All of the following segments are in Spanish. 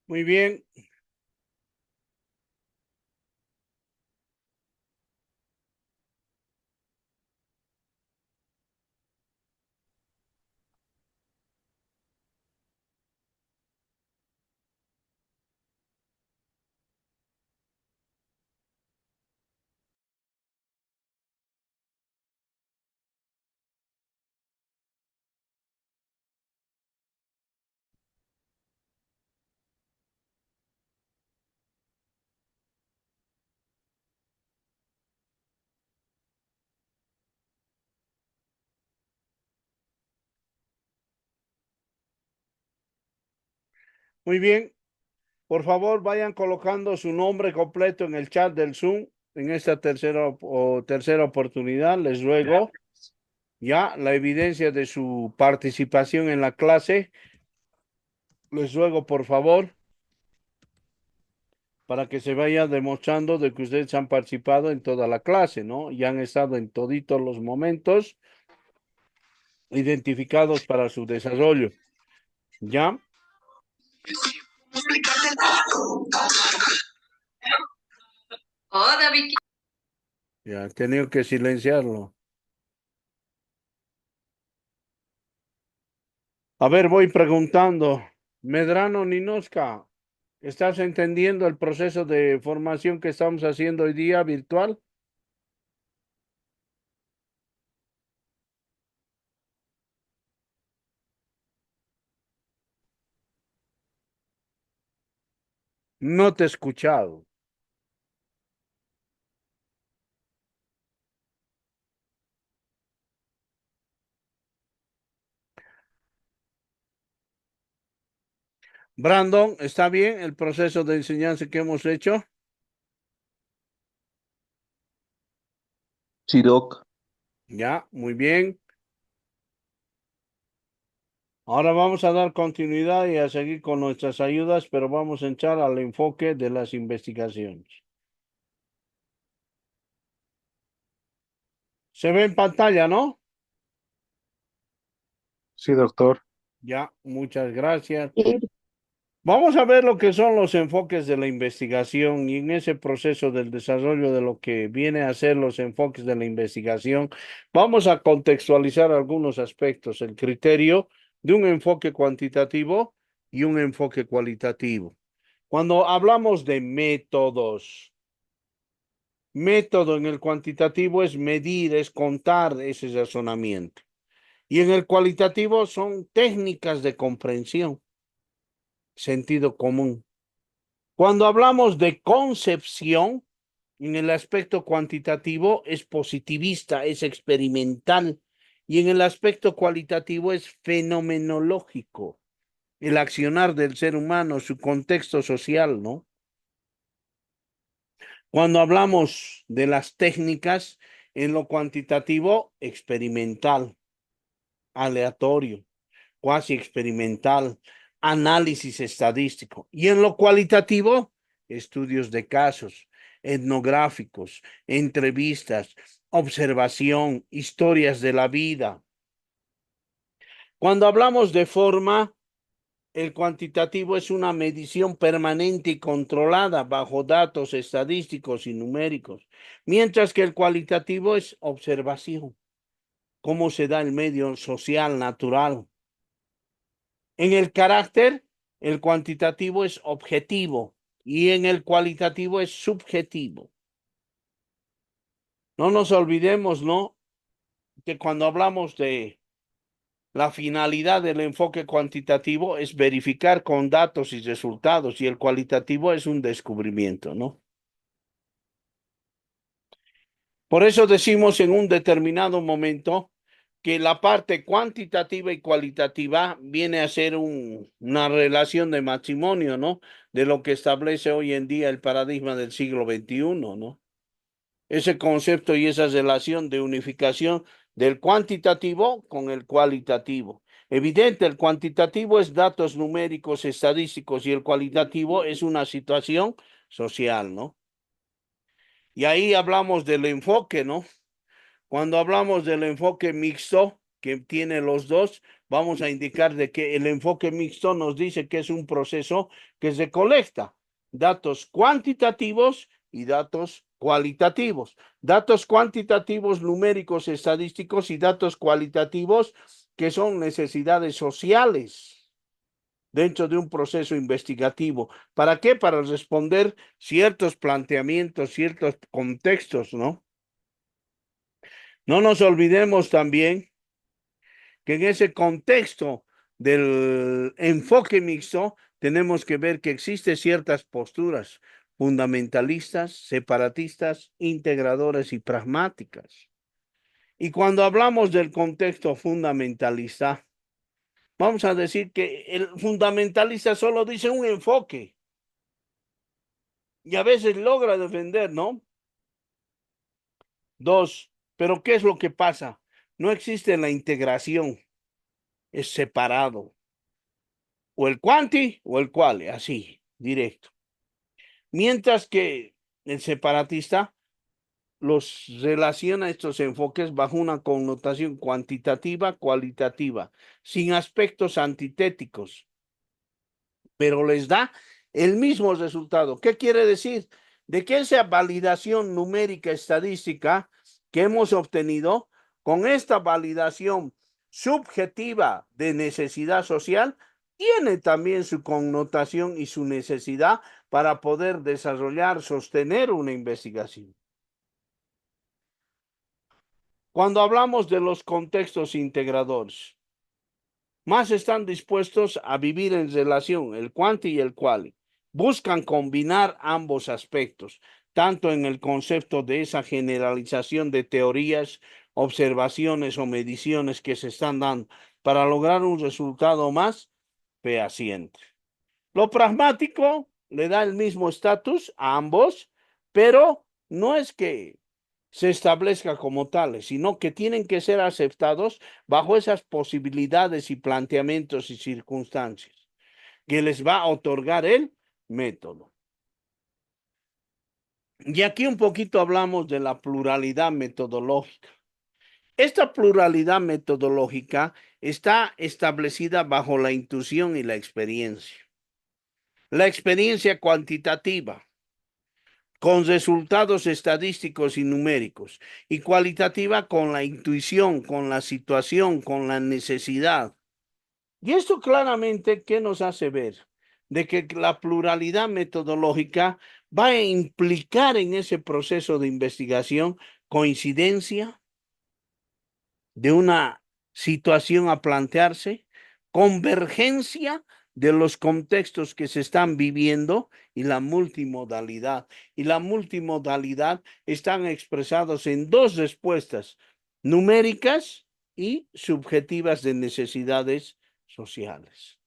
Muy bien. Muy bien. Por favor, vayan colocando su nombre completo en el chat del Zoom en esta tercera oportunidad. Les ruego ya la evidencia de su participación en la clase. Les ruego, por favor, para que se vaya demostrando de que ustedes han participado en toda la clase, ¿no? Y han estado en toditos los momentos identificados para su desarrollo. ¿Ya? Hola, Vicky. Ya, he tenido que silenciarlo. A ver, voy preguntando. Medrano Ninosca, ¿estás entendiendo el proceso de formación que estamos haciendo hoy día virtual? No te he escuchado. Brandon, ¿está bien el proceso de enseñanza que hemos hecho? Sí, Doc. Ya, muy bien. Ahora vamos a dar continuidad y a seguir con nuestras ayudas, pero vamos a entrar al enfoque de las investigaciones. Se ve en pantalla, ¿no? Sí, doctor. Ya, muchas gracias. Vamos a ver lo que son los enfoques de la investigación y en ese proceso del desarrollo de lo que viene a ser los enfoques de la investigación, vamos a contextualizar algunos aspectos, el criterio de un enfoque cuantitativo y un enfoque cualitativo. Cuando hablamos de métodos, método en el cuantitativo es medir, es contar ese razonamiento. Y en el cualitativo son técnicas de comprensión, sentido común. Cuando hablamos de concepción, en el aspecto cuantitativo es positivista, es experimental, y en el aspecto cualitativo es fenomenológico, el accionar del ser humano, su contexto social, ¿no? Cuando hablamos de las técnicas, en lo cuantitativo, experimental, aleatorio, cuasi experimental, análisis estadístico. Y en lo cualitativo, estudios de casos, etnográficos, entrevistas, observación, historias de la vida. Cuando hablamos de forma, el cuantitativo es una medición permanente y controlada bajo datos estadísticos y numéricos, mientras que el cualitativo es observación, cómo se da el medio social, natural. En el carácter, el cuantitativo es objetivo y en el cualitativo es subjetivo. No nos olvidemos, ¿no? Que cuando hablamos de la finalidad del enfoque cuantitativo es verificar con datos y resultados y el cualitativo es un descubrimiento, ¿no? Por eso decimos en un determinado momento que la parte cuantitativa y cualitativa viene a ser una relación de matrimonio, ¿no? De lo que establece hoy en día el paradigma del siglo XXI, ¿no? Ese concepto y esa relación de unificación del cuantitativo con el cualitativo. Evidente, el cuantitativo es datos numéricos, estadísticos y el cualitativo es una situación social, ¿no? Y ahí hablamos del enfoque, ¿no? Cuando hablamos del enfoque mixto, que tiene los dos, vamos a indicar de que el enfoque mixto nos dice que es un proceso que se colecta datos cuantitativos y datos cualitativos. Datos cuantitativos numéricos estadísticos y datos cualitativos que son necesidades sociales dentro de un proceso investigativo. ¿Para qué? Para responder ciertos planteamientos, ciertos contextos, ¿no? No nos olvidemos también que en ese contexto del enfoque mixto tenemos que ver que existen ciertas posturas fundamentalistas, separatistas, integradoras y pragmáticas. Y cuando hablamos del contexto fundamentalista, vamos a decir que el fundamentalista solo dice un enfoque y a veces logra defender, ¿no? Dos, pero ¿qué es lo que pasa? No existe la integración, es separado. O el cuanti o el quale, así, directo. Mientras que el separatista los relaciona estos enfoques bajo una connotación cuantitativa, cualitativa, sin aspectos antitéticos, pero les da el mismo resultado. ¿Qué quiere decir? De que esa validación numérica estadística que hemos obtenido, con esta validación subjetiva de necesidad social, tiene también su connotación y su necesidad para poder desarrollar, sostener una investigación. Cuando hablamos de los contextos integradores, más están dispuestos a vivir en relación, el cuanti y el quali. Buscan combinar ambos aspectos, tanto en el concepto de esa generalización de teorías, observaciones o mediciones que se están dando para lograr un resultado más fehaciente. Lo pragmático le da el mismo estatus a ambos, pero no es que se establezca como tales, sino que tienen que ser aceptados bajo esas posibilidades y planteamientos y circunstancias que les va a otorgar el método. Y aquí un poquito hablamos de la pluralidad metodológica. Esta pluralidad metodológica está establecida bajo la intuición y la experiencia. La experiencia cuantitativa, con resultados estadísticos y numéricos, y cualitativa con la intuición, con la situación, con la necesidad. Y esto claramente, ¿qué nos hace ver? De que la pluralidad metodológica va a implicar en ese proceso de investigación coincidencia de una situación a plantearse, convergencia de los contextos que se están viviendo y la multimodalidad. Y la multimodalidad están expresados en dos respuestas, numéricas y subjetivas de necesidades sociales.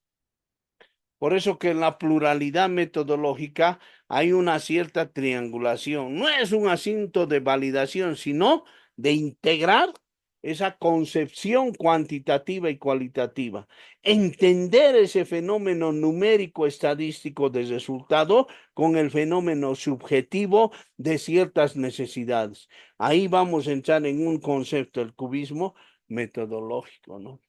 Por eso que en la pluralidad metodológica hay una cierta triangulación. No es un asunto de validación, sino de integrar esa concepción cuantitativa y cualitativa. Entender ese fenómeno numérico estadístico de resultado con el fenómeno subjetivo de ciertas necesidades. Ahí vamos a entrar en un concepto, el cubismo metodológico, ¿no?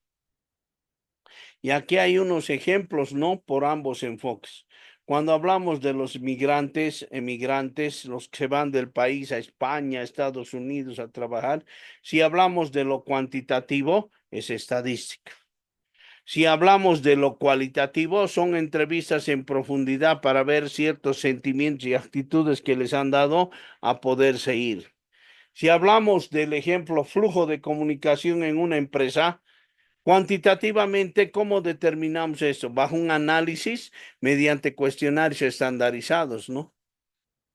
Y aquí hay unos ejemplos, ¿no? Por ambos enfoques. Cuando hablamos de los migrantes, emigrantes, los que se van del país a España, a Estados Unidos a trabajar, si hablamos de lo cuantitativo, es estadística. Si hablamos de lo cualitativo, son entrevistas en profundidad para ver ciertos sentimientos y actitudes que les han dado a poderse ir. Si hablamos del ejemplo flujo de comunicación en una empresa, cuantitativamente, ¿cómo determinamos eso? Bajo un análisis mediante cuestionarios estandarizados, ¿no?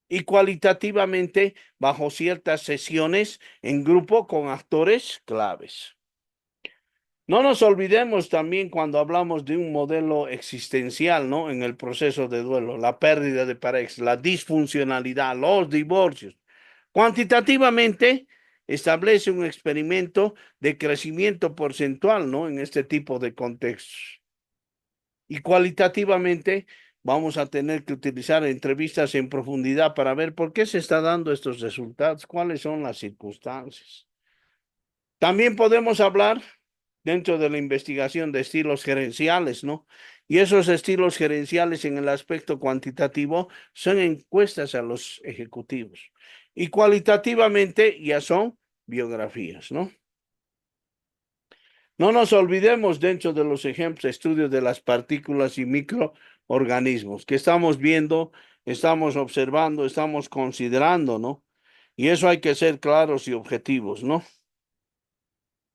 Y cualitativamente, bajo ciertas sesiones en grupo con actores claves. No nos olvidemos también cuando hablamos de un modelo existencial, ¿no? En el proceso de duelo, la pérdida de parejas, la disfuncionalidad, los divorcios. Cuantitativamente establece un experimento de crecimiento porcentual, ¿no? En este tipo de contextos. Y cualitativamente vamos a tener que utilizar entrevistas en profundidad para ver por qué se está dando estos resultados, cuáles son las circunstancias. También podemos hablar dentro de la investigación de estilos gerenciales, ¿no? Y esos estilos gerenciales en el aspecto cuantitativo son encuestas a los ejecutivos. Y cualitativamente ya son biografías, ¿no? No nos olvidemos dentro de los ejemplos, estudios de las partículas y microorganismos que estamos viendo, estamos observando, estamos considerando, ¿no? Y eso hay que ser claros y objetivos, ¿no?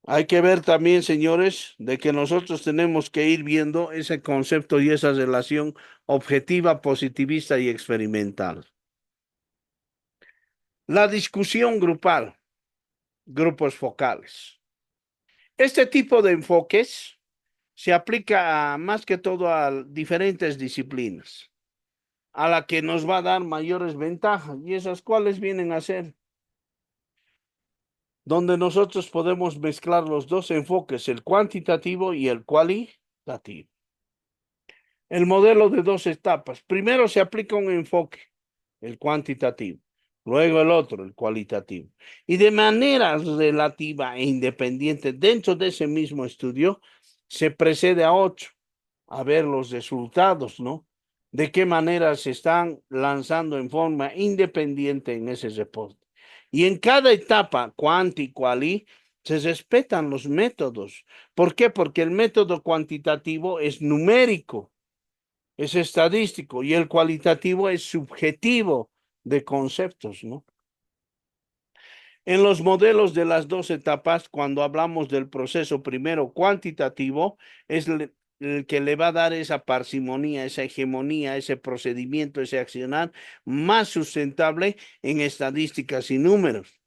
Hay que ver también, señores, de que nosotros tenemos que ir viendo ese concepto y esa relación objetiva, positivista y experimental. La discusión grupal, grupos focales. Este tipo de enfoques se aplica más que todo a diferentes disciplinas, a la que nos va a dar mayores ventajas y esas cuales vienen a ser donde nosotros podemos mezclar los dos enfoques, el cuantitativo y el cualitativo. El modelo de dos etapas. Primero se aplica un enfoque, el cuantitativo, luego el otro, el cualitativo. Y de manera relativa e independiente, dentro de ese mismo estudio, se precede a otro, a ver los resultados, ¿no? De qué manera se están lanzando en forma independiente en ese reporte. Y en cada etapa, cuanti y quali, se respetan los métodos. ¿Por qué? Porque el método cuantitativo es numérico, es estadístico y el cualitativo es subjetivo de conceptos, ¿no? En los modelos de las dos etapas, cuando hablamos del proceso primero cuantitativo, es el que le va a dar esa parsimonía, esa hegemonía, ese procedimiento, ese accionar más sustentable en estadísticas y números.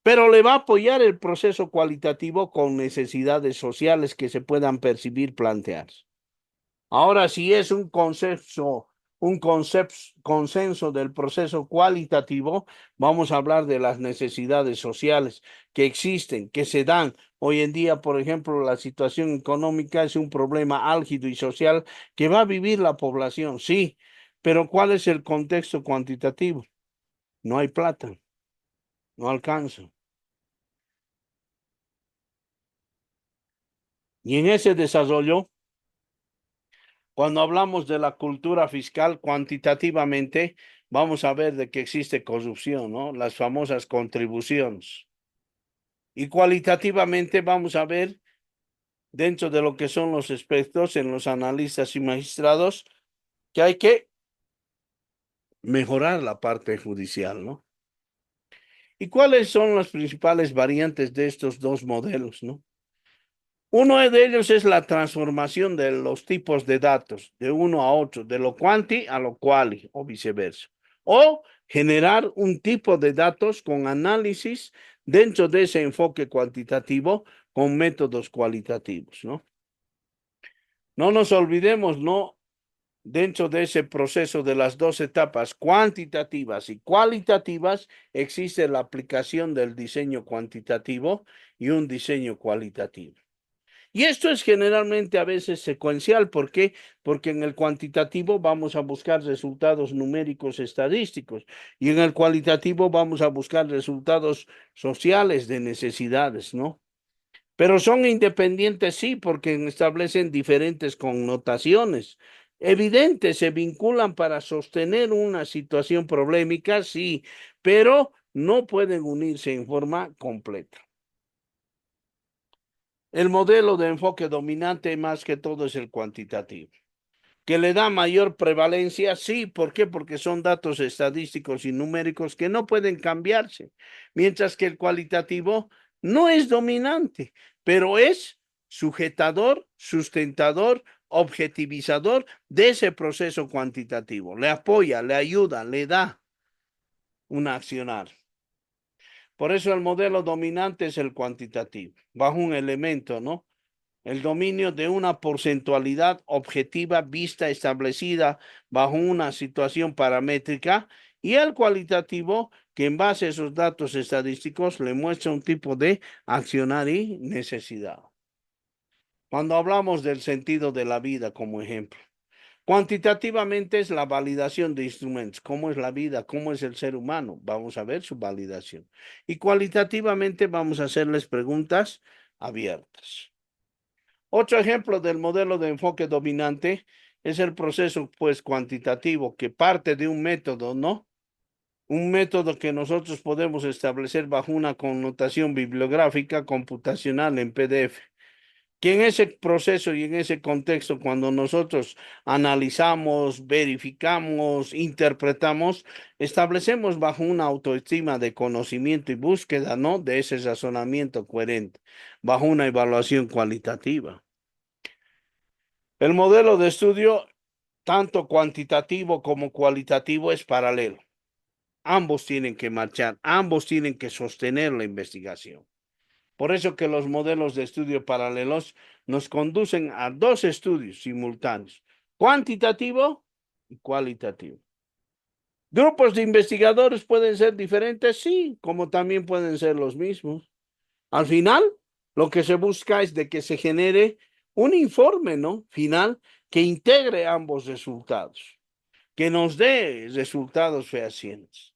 Pero le va a apoyar el proceso cualitativo con necesidades sociales que se puedan percibir, plantear. Ahora, si es consenso del proceso cualitativo, vamos a hablar de las necesidades sociales que existen, que se dan. Hoy en día, por ejemplo, la situación económica es un problema álgido y social que va a vivir la población, sí, pero ¿cuál es el contexto cuantitativo? No hay plata, no alcanza. Y en ese desarrollo, cuando hablamos de la cultura fiscal cuantitativamente, vamos a ver de que existe corrupción, ¿no? Las famosas contribuciones. Y cualitativamente vamos a ver dentro de lo que son los aspectos en los analistas y magistrados que hay que mejorar la parte judicial, ¿no? ¿Y cuáles son las principales variantes de estos dos modelos, ¿no? Uno de ellos es la transformación de los tipos de datos de uno a otro, de lo quanti a lo quali o viceversa. O generar un tipo de datos con análisis dentro de ese enfoque cuantitativo con métodos cualitativos, ¿no? No nos olvidemos, ¿no? Dentro de ese proceso de las dos etapas cuantitativas y cualitativas, existe la aplicación del diseño cuantitativo y un diseño cualitativo. Y esto es generalmente a veces secuencial. ¿Por qué? Porque en el cuantitativo vamos a buscar resultados numéricos estadísticos y en el cualitativo vamos a buscar resultados sociales de necesidades, ¿no? Pero son independientes, sí, porque establecen diferentes connotaciones. Evidentes, se vinculan para sostener una situación problemática, sí, pero no pueden unirse en forma completa. El modelo de enfoque dominante más que todo es el cuantitativo, que le da mayor prevalencia, sí, ¿por qué? Porque son datos estadísticos y numéricos que no pueden cambiarse, mientras que el cualitativo no es dominante, pero es sujetador, sustentador, objetivizador de ese proceso cuantitativo. Le apoya, le ayuda, le da un accionar. Por eso el modelo dominante es el cuantitativo, bajo un elemento, ¿no? El dominio de una porcentualidad objetiva vista establecida bajo una situación paramétrica y el cualitativo que en base a esos datos estadísticos le muestra un tipo de accionar y necesidad. Cuando hablamos del sentido de la vida como ejemplo, cuantitativamente es la validación de instrumentos, cómo es la vida, cómo es el ser humano, vamos a ver su validación. Y cualitativamente vamos a hacerles preguntas abiertas. Otro ejemplo del modelo de enfoque dominante es el proceso, pues, cuantitativo, que parte de un método, ¿no? Un método que nosotros podemos establecer bajo una connotación bibliográfica computacional en PDF. Que en ese proceso y en ese contexto, cuando nosotros analizamos, verificamos, interpretamos, establecemos bajo una autoestima de conocimiento y búsqueda, ¿no? De ese razonamiento coherente, bajo una evaluación cualitativa. El modelo de estudio, tanto cuantitativo como cualitativo, es paralelo. Ambos tienen que marchar, ambos tienen que sostener la investigación. Por eso que los modelos de estudio paralelos nos conducen a dos estudios simultáneos, cuantitativo y cualitativo. ¿Grupos de investigadores pueden ser diferentes? Sí, como también pueden ser los mismos. Al final, lo que se busca es de que se genere un informe, ¿no? Final que integre ambos resultados, que nos dé resultados fehacientes.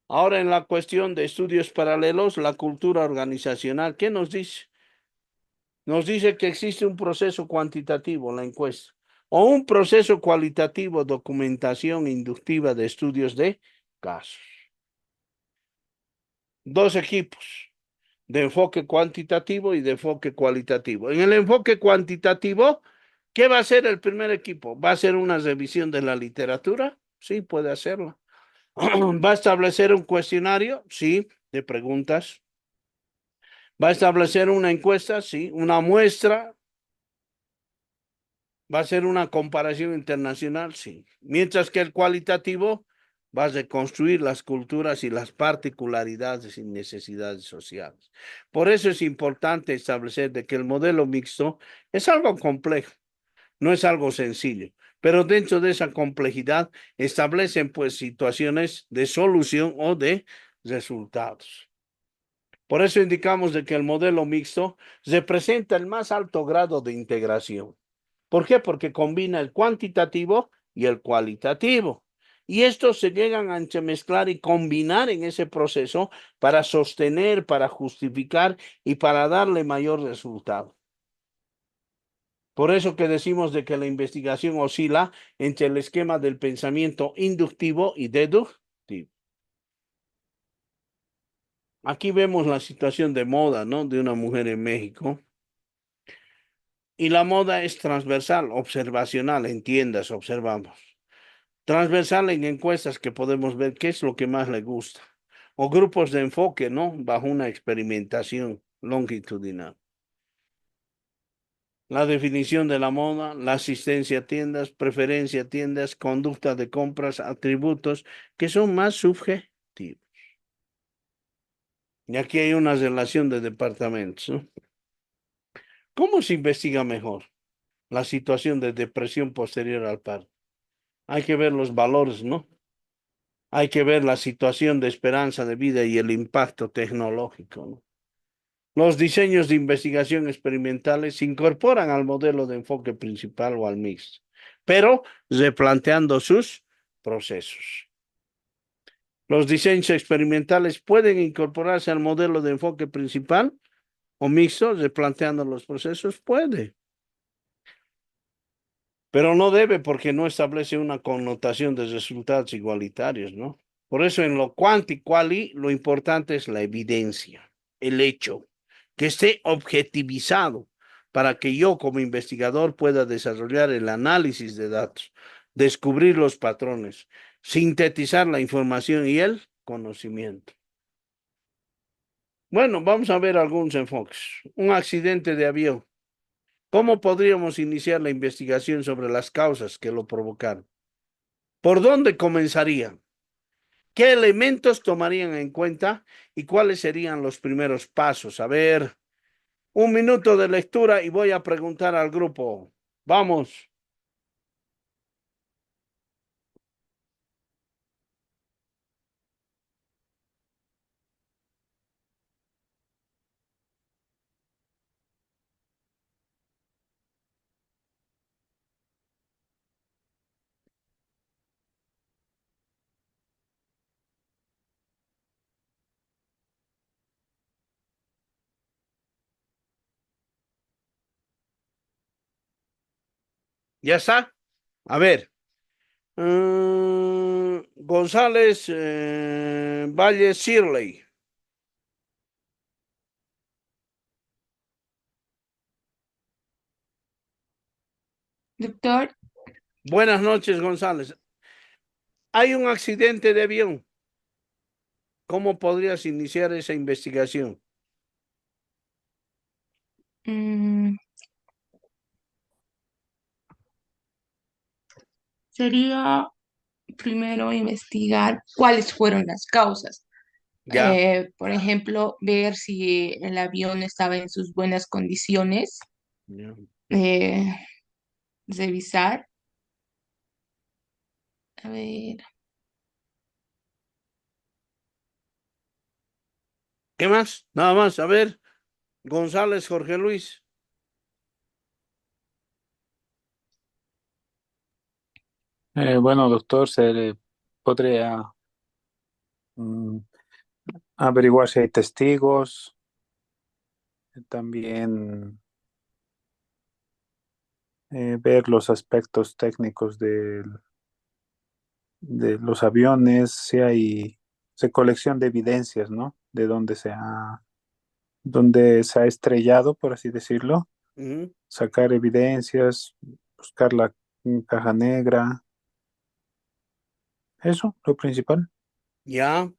Ahora, en la cuestión de estudios paralelos, la cultura organizacional, ¿qué nos dice? Nos dice que existe un proceso cuantitativo, la encuesta, o un proceso cualitativo, documentación inductiva de estudios de casos. Dos equipos de enfoque cuantitativo y de enfoque cualitativo. En el enfoque cuantitativo, ¿qué va a hacer el primer equipo? ¿Va a hacer una revisión de la literatura? Sí, puede hacerlo. ¿Va a establecer un cuestionario? Sí, de preguntas. ¿Va a establecer una encuesta? Sí, una muestra. ¿Va a ser una comparación internacional? Sí. Mientras que el cualitativo va a reconstruir las culturas y las particularidades y necesidades sociales. Por eso es importante establecer de que el modelo mixto es algo complejo, no es algo sencillo, pero dentro de esa complejidad establecen pues situaciones de solución o de resultados. Por eso indicamos de que el modelo mixto representa el más alto grado de integración. ¿Por qué? Porque combina el cuantitativo y el cualitativo. Y estos se llegan a entremezclar y combinar en ese proceso para sostener, para justificar y para darle mayor resultado. Por eso que decimos de que la investigación oscila entre el esquema del pensamiento inductivo y deductivo. Aquí vemos la situación de moda, ¿no? De una mujer en México. Y la moda es transversal, observacional, en tiendas, observamos. Transversal en encuestas que podemos ver qué es lo que más le gusta. O grupos de enfoque, ¿no? Bajo una experimentación longitudinal. La definición de la moda, la asistencia a tiendas, preferencia a tiendas, conducta de compras, atributos que son más subjetivos. Y aquí hay una relación de departamentos, ¿no? ¿Cómo se investiga mejor la situación de depresión posterior al parto? Hay que ver los valores, ¿no? Hay que ver la situación de esperanza de vida y el impacto tecnológico, ¿no? Los diseños de investigación experimentales se incorporan al modelo de enfoque principal o al mix, pero replanteando sus procesos. Los diseños experimentales pueden incorporarse al modelo de enfoque principal o mixto, replanteando los procesos, puede, pero no debe porque no establece una connotación de resultados igualitarios, ¿no? Por eso en lo cuanti quali lo importante es la evidencia, el hecho, que esté objetivizado para que yo como investigador pueda desarrollar el análisis de datos, descubrir los patrones, sintetizar la información y el conocimiento. Bueno, vamos a ver algunos enfoques. Un accidente de avión. ¿Cómo podríamos iniciar la investigación sobre las causas que lo provocaron? ¿Por dónde comenzaría? ¿Qué elementos tomarían en cuenta y cuáles serían los primeros pasos? A ver, un minuto de lectura y voy a preguntar al grupo. Vamos. ¿Ya está? A ver. González Valle Shirley. Doctor, Buenas noches, González. Hay un accidente de avión. ¿Cómo podrías iniciar esa investigación? mm, sería primero investigar cuáles fueron las causas. Ya. Por ejemplo, ver si el avión estaba en sus buenas condiciones, Ya. eh, revisar, a ver, ¿Qué más? Nada más. A ver, González Jorge Luis. Bueno, doctor, se le podría mm, averiguar si hay testigos, también ver los aspectos técnicos de los aviones, si hay recolección de evidencias, ¿no? De dónde se ha estrellado, por así decirlo, Ujú. sacar evidencias, buscar la caja negra, eso, lo principal. Ya.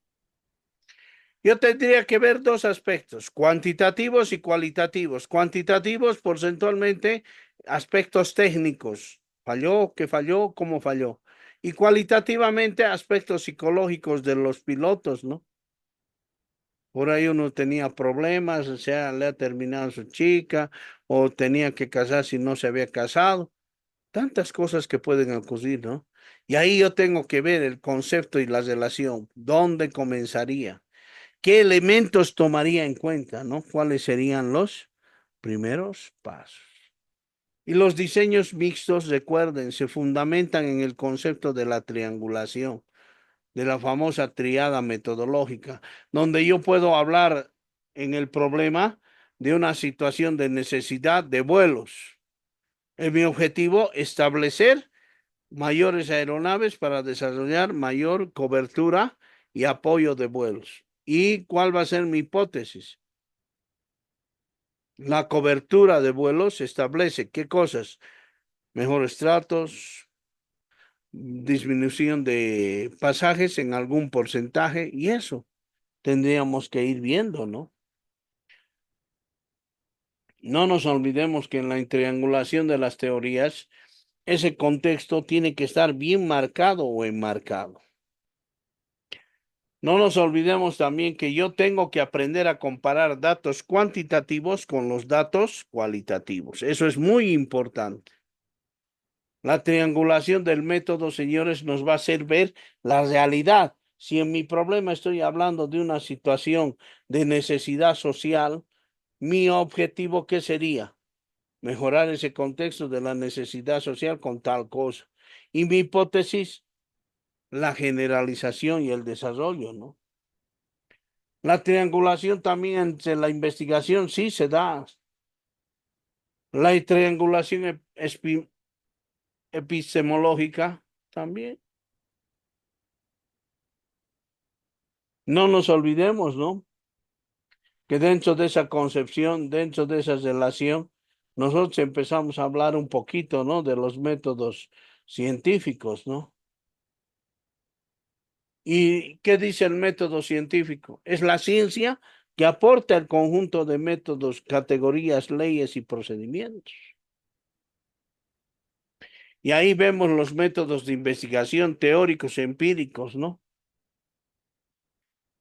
Yo tendría que ver dos aspectos, cuantitativos y cualitativos. Cuantitativos, porcentualmente, aspectos técnicos. Falló, qué falló, cómo falló. Y cualitativamente, aspectos psicológicos de los pilotos, ¿no? Por ahí uno tenía problemas, o sea, le ha terminado su chica, o tenía que casarse y no se había casado. Tantas cosas que pueden ocurrir, ¿no? Y ahí yo tengo que ver el concepto y la relación. ¿Dónde comenzaría? ¿Qué elementos tomaría en cuenta, no? ¿Cuáles serían los primeros pasos? Y los diseños mixtos, recuerden, se fundamentan en el concepto de la triangulación, de la famosa triada metodológica, donde yo puedo hablar en el problema de una situación de necesidad de vuelos. Es mi objetivo establecer mayores aeronaves para desarrollar mayor cobertura y apoyo de vuelos. ¿Y cuál va a ser mi hipótesis? La cobertura de vuelos establece qué cosas, mejores tratos, disminución de pasajes en algún porcentaje y eso tendríamos que ir viendo, ¿no? No nos olvidemos que en la triangulación de las teorías, ese contexto tiene que estar bien marcado o enmarcado. No nos olvidemos también que yo tengo que aprender a comparar datos cuantitativos con los datos cualitativos. Eso es muy importante. La triangulación del método, señores, nos va a hacer ver la realidad. Si en mi problema estoy hablando de una situación de necesidad social, mi objetivo, ¿qué sería? Mejorar ese contexto de la necesidad social con tal cosa. Y mi hipótesis, la generalización y el desarrollo, ¿no? La triangulación también entre la investigación sí se da. La triangulación epistemológica también. No nos olvidemos, ¿no? Que dentro de esa concepción, dentro de esa relación, nosotros empezamos a hablar un poquito, ¿no? De los métodos científicos, ¿no? ¿Y qué dice el método científico? Es la ciencia que aporta el conjunto de métodos, categorías, leyes y procedimientos. Y ahí vemos los métodos de investigación teóricos, empíricos, ¿no?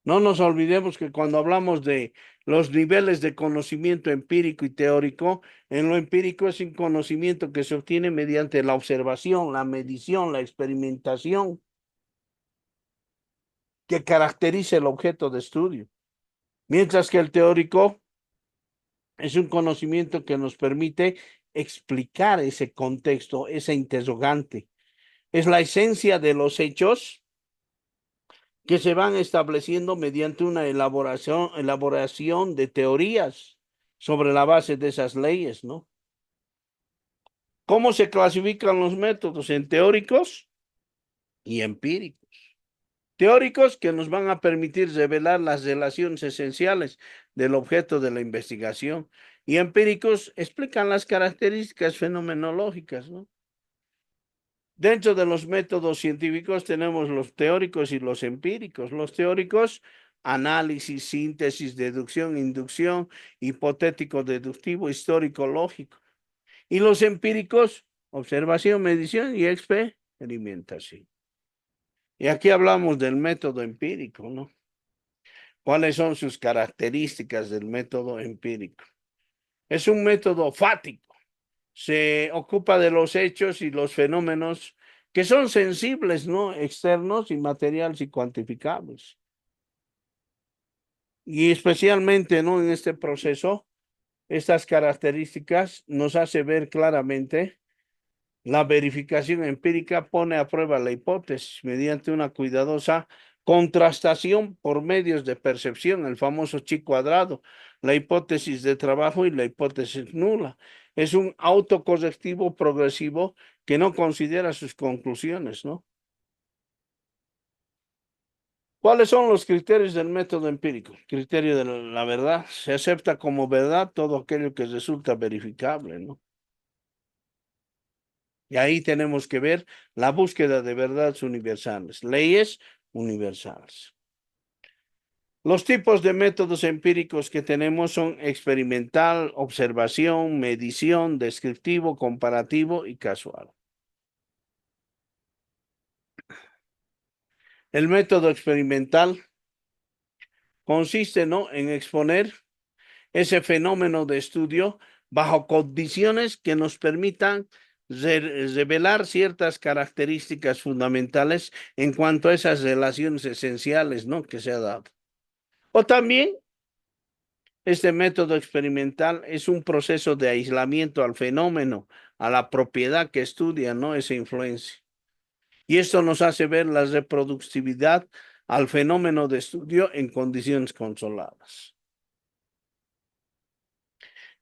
No nos olvidemos que cuando hablamos de los niveles de conocimiento empírico y teórico, en lo empírico es un conocimiento que se obtiene mediante la observación, la medición, la experimentación que caracteriza el objeto de estudio. Mientras que el teórico es un conocimiento que nos permite explicar ese contexto, ese interrogante. Es la esencia de los hechos que se van estableciendo mediante una elaboración de teorías sobre la base de esas leyes, ¿no? ¿Cómo se clasifican los métodos? En teóricos y empíricos. Teóricos que nos van a permitir revelar las relaciones esenciales del objeto de la investigación y empíricos explican las características fenomenológicas, ¿no? Dentro de los métodos científicos tenemos los teóricos y los empíricos. Los teóricos, análisis, síntesis, deducción, inducción, hipotético, deductivo, histórico, lógico. Y los empíricos, observación, medición y experimentación. Y aquí hablamos del método empírico, ¿no? ¿Cuáles son sus características del método empírico? Es un método fático. Se ocupa de los hechos y los fenómenos que son sensibles, ¿no? Externos y materiales y cuantificables. Y especialmente, ¿no? En este proceso, estas características nos hace ver claramente la verificación empírica pone a prueba la hipótesis mediante una cuidadosa contrastación por medios de percepción, el famoso chi cuadrado, la hipótesis de trabajo y la hipótesis nula. Es un autocorrectivo progresivo que no considera sus conclusiones, ¿no? ¿Cuáles son los criterios del método empírico? Criterio de la verdad. Se acepta como verdad todo aquello que resulta verificable, ¿no? Y ahí tenemos que ver la búsqueda de verdades universales, leyes universales. Los tipos de métodos empíricos que tenemos son experimental, observación, medición, descriptivo, comparativo y casual. El método experimental consiste, ¿no?, en exponer ese fenómeno de estudio bajo condiciones que nos permitan revelar ciertas características fundamentales en cuanto a esas relaciones esenciales, ¿no?, que se ha dado. O también este método experimental es un proceso de aislamiento al fenómeno, a la propiedad que estudia, ¿no?, esa influencia. Y esto nos hace ver la reproductividad al fenómeno de estudio en condiciones controladas.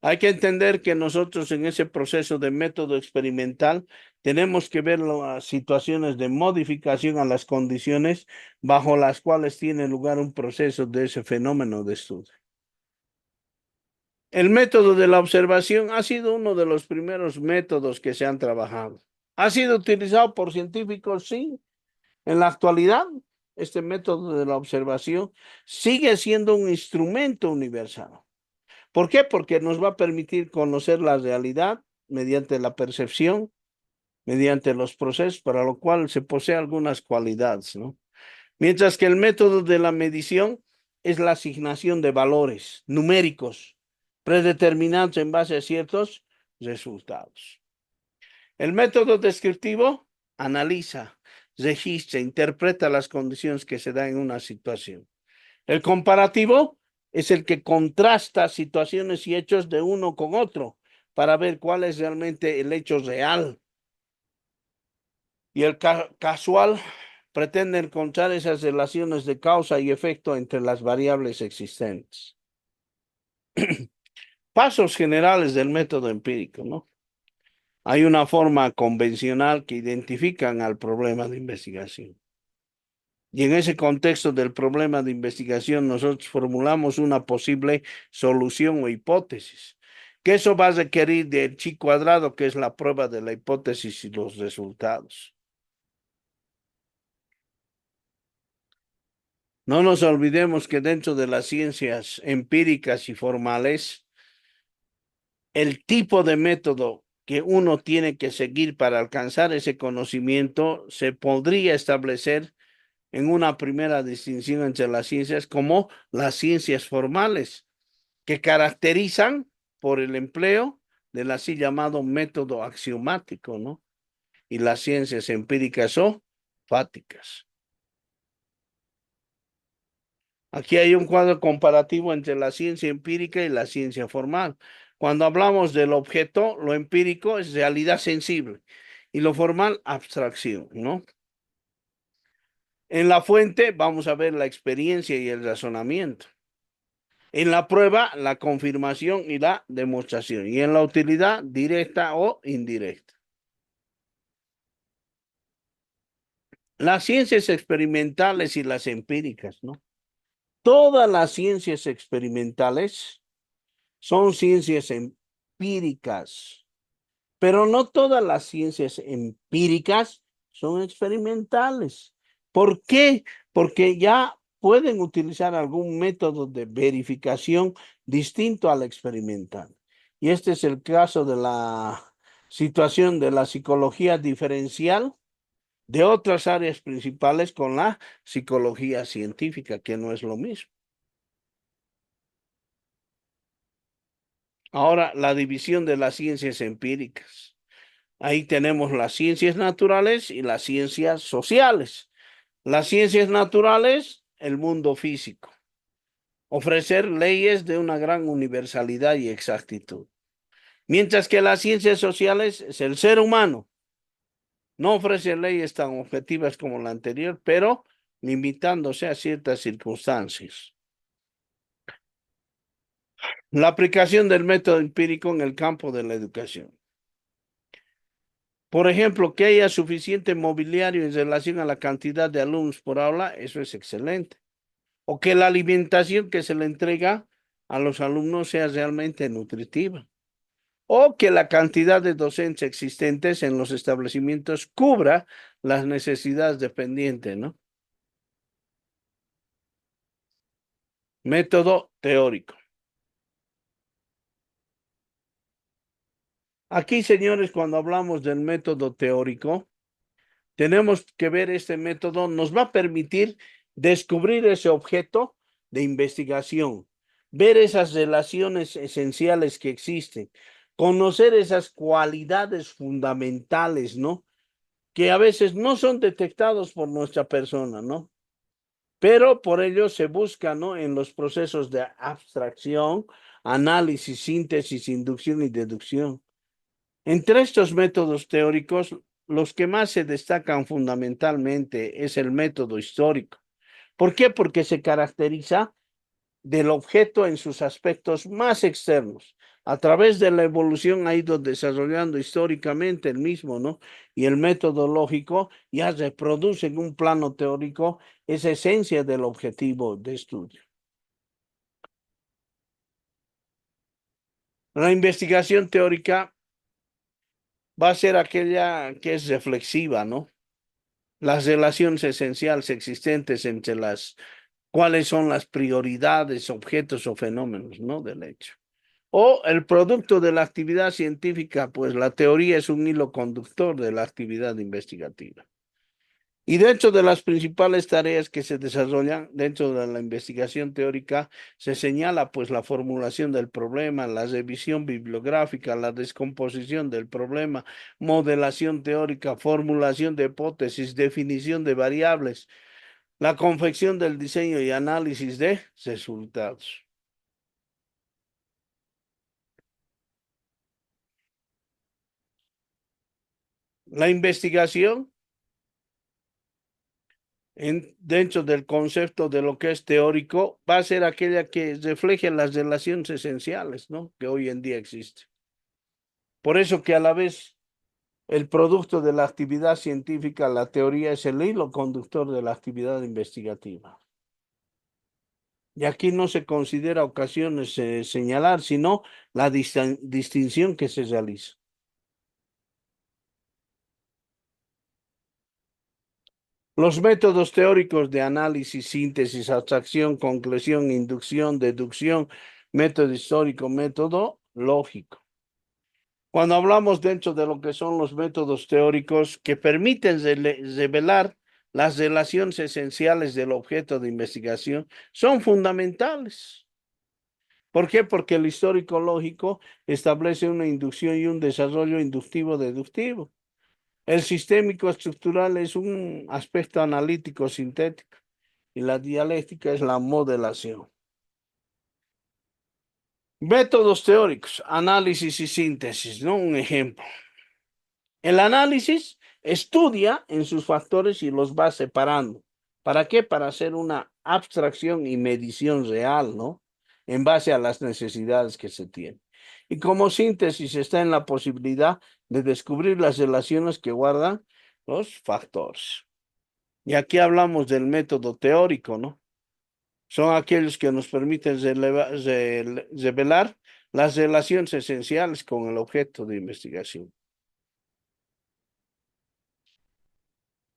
Hay que entender que nosotros en ese proceso de método experimental tenemos que ver las situaciones de modificación a las condiciones bajo las cuales tiene lugar un proceso de ese fenómeno de estudio. El método de la observación ha sido uno de los primeros métodos que se han trabajado. ¿Ha sido utilizado por científicos? Sí. En la actualidad, este método de la observación sigue siendo un instrumento universal. ¿Por qué? Porque nos va a permitir conocer la realidad mediante la percepción, mediante los procesos, para lo cual se posee algunas cualidades, ¿no? Mientras que el método de la medición es la asignación de valores numéricos predeterminados en base a ciertos resultados. El método descriptivo analiza, registra, interpreta las condiciones que se dan en una situación. El comparativo es el que contrasta situaciones y hechos de uno con otro para ver cuál es realmente el hecho real. Y el casual pretende encontrar esas relaciones de causa y efecto entre las variables existentes. Pasos generales del método empírico, ¿no? Hay una forma convencional que identifican al problema de investigación. Y en ese contexto del problema de investigación, nosotros formulamos una posible solución o hipótesis, que eso va a requerir del chi cuadrado, que es la prueba de la hipótesis y los resultados. No nos olvidemos que dentro de las ciencias empíricas y formales, el tipo de método que uno tiene que seguir para alcanzar ese conocimiento se podría establecer en una primera distinción entre las ciencias como las ciencias formales, que caracterizan por el empleo del así llamado método axiomático, ¿no? Y las ciencias empíricas o fáticas. Aquí hay un cuadro comparativo entre la ciencia empírica y la ciencia formal. Cuando hablamos del objeto, lo empírico es realidad sensible y lo formal, abstracción, ¿no? En la fuente vamos a ver la experiencia y el razonamiento. En la prueba, la confirmación y la demostración. Y en la utilidad, directa o indirecta. Las ciencias experimentales y las empíricas, ¿no? Todas las ciencias experimentales son ciencias empíricas, pero no todas las ciencias empíricas son experimentales. ¿Por qué? Porque ya pueden utilizar algún método de verificación distinto al experimental. Y este es el caso de la situación de la psicología diferencial de otras áreas principales con la psicología científica, que no es lo mismo. Ahora, la división de las ciencias empíricas. Ahí tenemos las ciencias naturales y las ciencias sociales. Las ciencias naturales, el mundo físico. Ofrecer leyes de una gran universalidad y exactitud. Mientras que las ciencias sociales es el ser humano. No ofrece leyes tan objetivas como la anterior, pero limitándose a ciertas circunstancias. La aplicación del método empírico en el campo de la educación. Por ejemplo, que haya suficiente mobiliario en relación a la cantidad de alumnos por aula, eso es excelente. O que la alimentación que se le entrega a los alumnos sea realmente nutritiva. O que la cantidad de docentes existentes en los establecimientos cubra las necesidades dependientes, ¿no? Método teórico. Aquí, señores, cuando hablamos del método teórico, tenemos que ver este método, nos va a permitir descubrir ese objeto de investigación, ver esas relaciones esenciales que existen, conocer esas cualidades fundamentales, ¿no? Que a veces no son detectados por nuestra persona, ¿no? Pero por ello se busca, ¿no? En los procesos de abstracción, análisis, síntesis, inducción y deducción. Entre estos métodos teóricos, los que más se destacan fundamentalmente es el método histórico. ¿Por qué? Porque se caracteriza del objeto en sus aspectos más externos. A través de la evolución ha ido desarrollando históricamente el mismo, ¿no? Y el método lógico ya reproduce en un plano teórico esa esencia del objetivo de estudio. La investigación teórica va a ser aquella que es reflexiva, ¿no? Las relaciones esenciales existentes entre cuáles son las prioridades, objetos o fenómenos, ¿no? Del hecho. O el producto de la actividad científica, pues la teoría es un hilo conductor de la actividad investigativa. Y dentro de las principales tareas que se desarrollan dentro de la investigación teórica, se señala pues la formulación del problema, la revisión bibliográfica, la descomposición del problema, modelación teórica, formulación de hipótesis, definición de variables, la confección del diseño y análisis de resultados. La investigación dentro del concepto de lo que es teórico, va a ser aquella que refleje las relaciones esenciales, ¿no? Que hoy en día existen. Por eso que a la vez el producto de la actividad científica, la teoría, es el hilo conductor de la actividad investigativa. Y aquí no se considera ocasiones señalar, sino la distinción que se realiza. Los métodos teóricos de análisis, síntesis, abstracción, conclusión, inducción, deducción, método histórico, método lógico. Cuando hablamos dentro de lo que son los métodos teóricos que permiten revelar las relaciones esenciales del objeto de investigación, son fundamentales. ¿Por qué? Porque el histórico lógico establece una inducción y un desarrollo inductivo-deductivo. El sistémico estructural es un aspecto analítico sintético y la dialéctica es la modelación. Métodos teóricos, análisis y síntesis, ¿no? Un ejemplo. El análisis estudia en sus factores y los va separando. ¿Para qué? Para hacer una abstracción y medición real, ¿no? en base a las necesidades que se tienen. Y como síntesis está en la posibilidad de descubrir las relaciones que guardan los factores. Y aquí hablamos del método teórico, ¿no? Son aquellos que nos permiten revelar las relaciones esenciales con el objeto de investigación.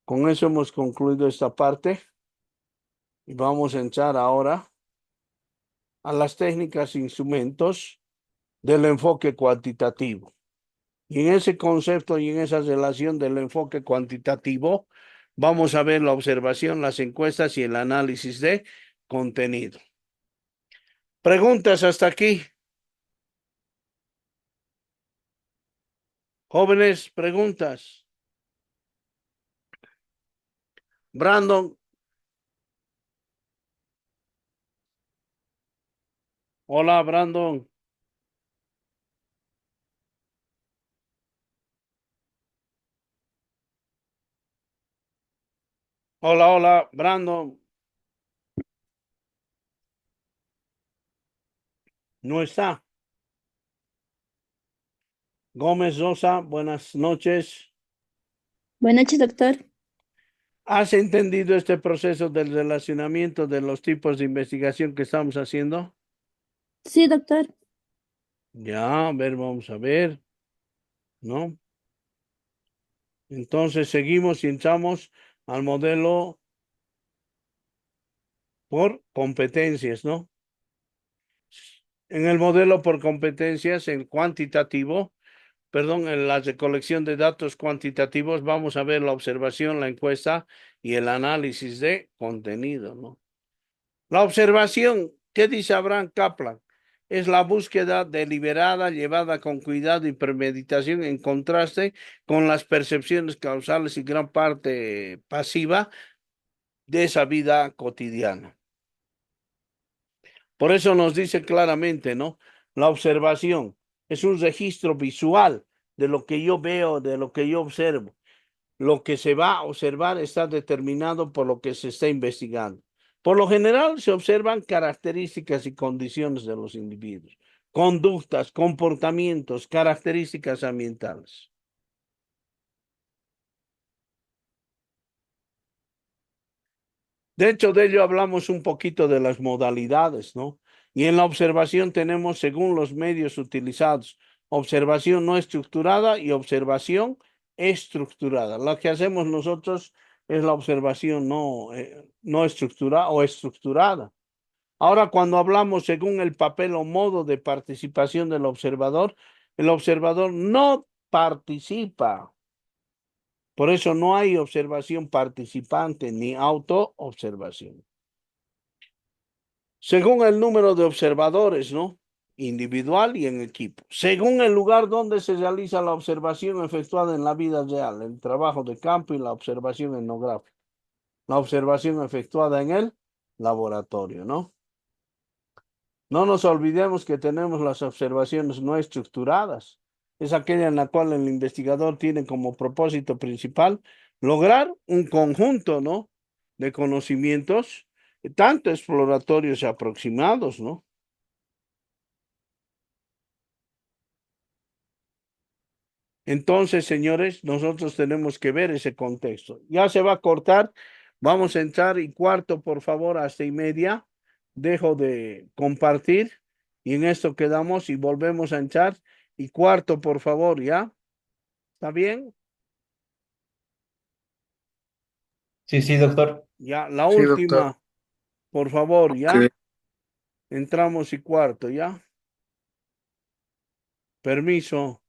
Con eso hemos concluido esta parte y vamos a entrar ahora a las técnicas e instrumentos del enfoque cuantitativo. Y en ese concepto y en esa relación del enfoque cuantitativo, vamos a ver la observación, las encuestas y el análisis de contenido. ¿Preguntas hasta aquí? Jóvenes, preguntas. Brandon. Hola, Brandon. Hola, hola, Brandon. No está. Gómez Rosa, buenas noches. Buenas noches, doctor. ¿Has entendido este proceso del relacionamiento de los tipos de investigación que estamos haciendo? Sí, doctor. Ya, a ver, vamos a ver, ¿no? Entonces seguimos y entramos al modelo por competencias, ¿no? En el modelo por competencias, en cuantitativo, perdón, en la recolección de datos cuantitativos, vamos a ver la observación, la encuesta y el análisis de contenido, ¿no? La observación, ¿qué dice Abraham Kaplan? Es la búsqueda deliberada, llevada con cuidado y premeditación en contraste con las percepciones causales y gran parte pasiva de esa vida cotidiana. Por eso nos dice claramente, ¿no? La observación es un registro visual de lo que yo veo, de lo que yo observo. Lo que se va a observar está determinado por lo que se está investigando. Por lo general se observan características y condiciones de los individuos, conductas, comportamientos, características ambientales. De hecho, de ello hablamos un poquito de las modalidades, ¿no? Y en la observación tenemos, según los medios utilizados, observación no estructurada y observación estructurada. Lo que hacemos nosotros es la observación no estructurada o estructurada. Ahora, cuando hablamos según el papel o modo de participación del observador, el observador no participa. Por eso no hay observación participante ni autoobservación. Según el número de observadores, ¿no? Individual y en equipo. Según el lugar donde se realiza la observación efectuada en la vida real, el trabajo de campo y la observación etnográfica. La observación efectuada en el laboratorio, ¿no? No nos olvidemos que tenemos las observaciones no estructuradas. Es aquella en la cual el investigador tiene como propósito principal lograr un conjunto, ¿no? De conocimientos, tanto exploratorios y aproximados, ¿no? Entonces, señores, nosotros tenemos que ver ese contexto. Ya se va a cortar. Vamos a entrar y cuarto, por favor, hasta y media. Dejo de compartir y en esto quedamos y volvemos a entrar. Y cuarto, por favor, ¿ya? ¿Está bien? Sí, sí, doctor. Ya, la Sí, doctor. última, por favor, ¿ya? Ok. Entramos y cuarto, ¿ya? Permiso.